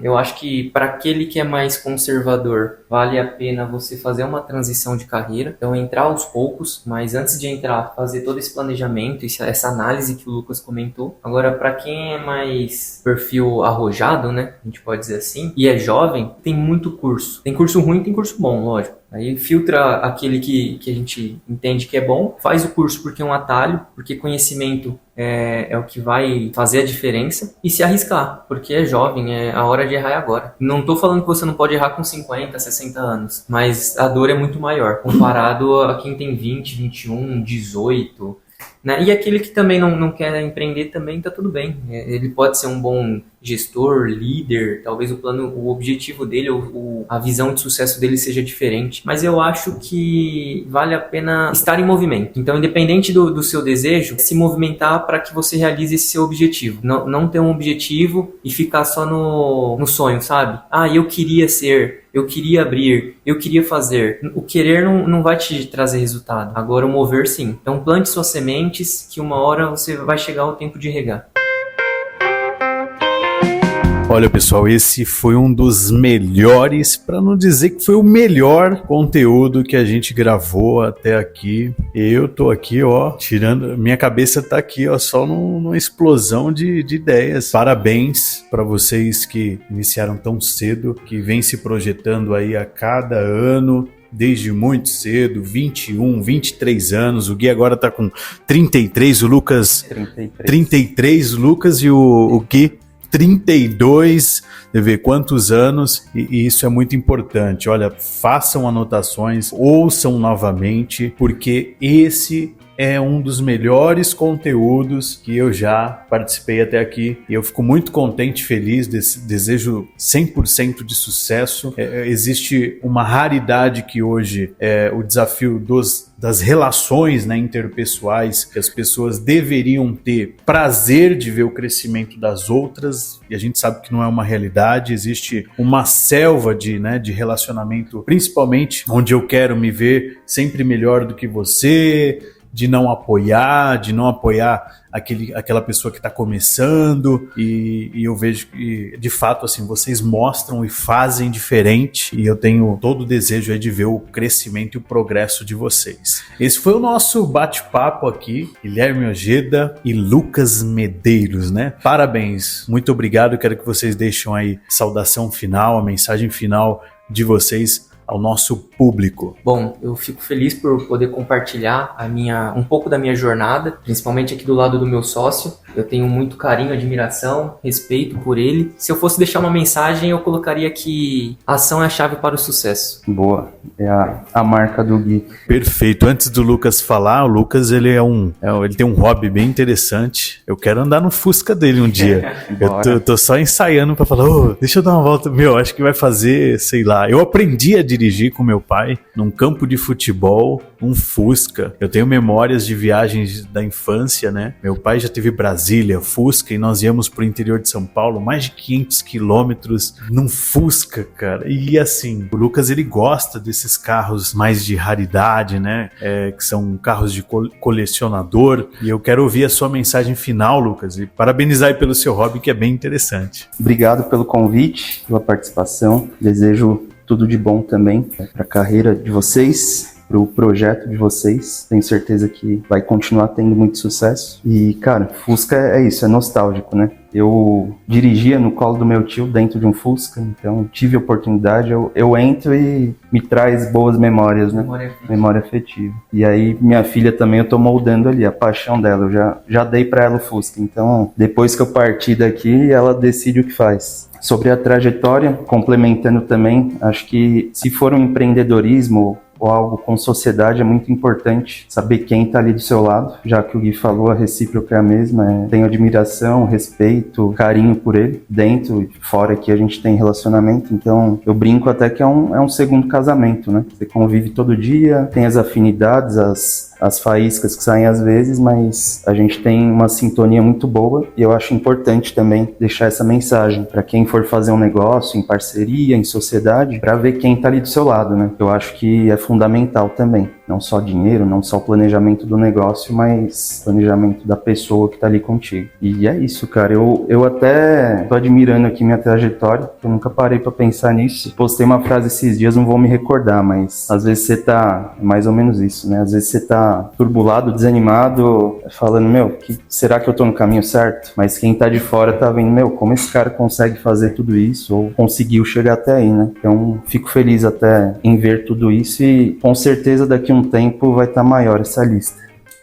eu acho que para aquele que é mais conservador, vale a pena você fazer uma transição de carreira. Então entrar aos poucos, mas antes de entrar, fazer todo esse planejamento, essa análise que o Lucas comentou. Agora, para quem é mais perfil arrojado, né? A gente pode dizer assim, e é jovem, tem muito curso. Tem curso ruim, tem curso bom, lógico. Aí filtra aquele que a gente entende que é bom, faz o curso porque é um atalho, porque conhecimento é o que vai fazer a diferença, e se arriscar, porque é jovem, a hora de errar é agora. Não tô falando que você não pode errar com 50, 60 anos, mas a dor é muito maior, comparado a quem tem 20, 21, 18... Né? E aquele que também não quer empreender também tá tudo bem. Ele pode ser um bom gestor, líder, talvez o objetivo dele, a visão de sucesso dele seja diferente. Mas eu acho que vale a pena estar em movimento. Então, independente do seu desejo, se movimentar para que você realize esse seu objetivo. Não ter um objetivo e ficar só no sonho, sabe? Eu queria ser... Eu queria abrir, eu queria fazer. O querer não vai te trazer resultado. Agora o mover sim. Então plante suas sementes que uma hora você vai chegar ao tempo de regar. Olha, pessoal, esse foi um dos melhores, para não dizer que foi o melhor conteúdo que a gente gravou até aqui. Eu tô aqui, minha cabeça tá aqui, só numa explosão de ideias. Parabéns para vocês que iniciaram tão cedo, que vem se projetando aí a cada ano, desde muito cedo, 21, 23 anos, o Gui agora tá com 33, o Lucas 33, o Lucas e o Gui 32, ver quantos anos, e isso é muito importante. Olha, façam anotações, ouçam novamente, porque esse é um dos melhores conteúdos que eu já participei até aqui, e eu fico muito contente, feliz, desejo 100% de sucesso. Existe uma raridade que hoje é o desafio das relações, né, interpessoais, que as pessoas deveriam ter prazer de ver o crescimento das outras, e a gente sabe que não é uma realidade. Existe uma selva de relacionamento, principalmente onde eu quero me ver sempre melhor do que você, de não apoiar aquela pessoa que está começando, e eu vejo que, de fato, assim, vocês mostram e fazem diferente, e eu tenho todo o desejo aí de ver o crescimento e o progresso de vocês. Esse foi o nosso bate-papo aqui, Guilherme Ojeda e Lucas Medeiros, né? Parabéns, muito obrigado, quero que vocês deixem aí a saudação final, a mensagem final de vocês ao nosso público. Bom, eu fico feliz por poder compartilhar um pouco da minha jornada, principalmente aqui do lado do meu sócio. Eu tenho muito carinho, admiração, respeito por ele. Se eu fosse deixar uma mensagem, eu colocaria que a ação é a chave para o sucesso. Boa, é a marca do Gui. Perfeito. Antes do Lucas falar, o Lucas ele tem um hobby bem interessante. Eu quero andar no Fusca dele um dia. Eu tô só ensaiando para falar, deixa eu dar uma volta. Acho que vai fazer, sei lá. Eu aprendi a dirigir com meu pai, num campo de futebol, um Fusca. Eu tenho memórias de viagens da infância, né? Meu pai já teve Brasília, Fusca, e nós íamos pro interior de São Paulo, mais de 500 quilômetros num Fusca, cara. E assim, o Lucas, ele gosta desses carros mais de raridade, né? Que são carros de colecionador. E eu quero ouvir a sua mensagem final, Lucas, e parabenizar aí pelo seu hobby, que é bem interessante. Obrigado pelo convite, pela participação. Desejo tudo de bom também para a carreira de vocês, para o projeto de vocês. Tenho certeza que vai continuar tendo muito sucesso. E, cara, Fusca é isso, é nostálgico, né? Eu dirigia no colo do meu tio dentro de um Fusca, então tive a oportunidade, eu entro e me traz boas memórias, né? Memória afetiva. E aí minha filha também eu tô moldando ali, a paixão dela, eu já dei pra ela o Fusca, então depois que eu partir daqui, ela decide o que faz. Sobre a trajetória, complementando também, acho que se for um empreendedorismo ou algo com sociedade, é muito importante saber quem está ali do seu lado, já que o Gui falou, a recíproca é a mesma, tenho admiração, respeito, carinho por ele, dentro e fora que a gente tem relacionamento, então eu brinco até que é um segundo casamento, né? Você convive todo dia, tem as afinidades, as faíscas que saem às vezes, mas a gente tem uma sintonia muito boa e eu acho importante também deixar essa mensagem para quem for fazer um negócio em parceria, em sociedade, para ver quem está ali do seu lado, né? Eu acho que é fundamental também, não só dinheiro, não só o planejamento do negócio, mas planejamento da pessoa que está ali contigo. E é isso, cara, eu até tô admirando aqui minha trajetória, eu nunca parei para pensar nisso. Postei uma frase esses dias, não vou me recordar, mas às vezes você tá, mais ou menos isso, né? Às vezes você tá turbulado, desanimado, falando, será que eu tô no caminho certo? Mas quem tá de fora tá vendo, como esse cara consegue fazer tudo isso, ou conseguiu chegar até aí, né? Então, fico feliz até em ver tudo isso e com certeza daqui a um tempo vai estar maior essa lista.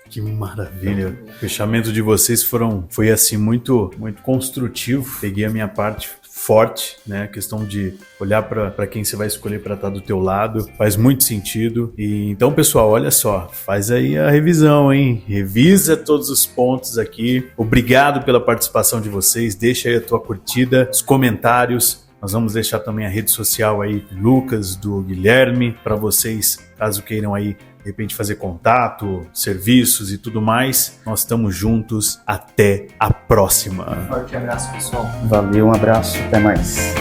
Que maravilha. O fechamento de vocês foi assim muito, muito construtivo. Peguei a minha parte forte, né? A questão de olhar para quem você vai escolher para estar do teu lado, faz muito sentido. E então, pessoal, olha só, faz aí a revisão, hein? Revisa todos os pontos aqui. Obrigado pela participação de vocês. Deixa aí a tua curtida, os comentários. Nós vamos deixar também a rede social aí do Lucas, do Guilherme, para vocês, caso queiram aí de repente fazer contato, serviços e tudo mais. Nós estamos juntos. Até a próxima. Forte abraço, pessoal. Valeu, um abraço, até mais.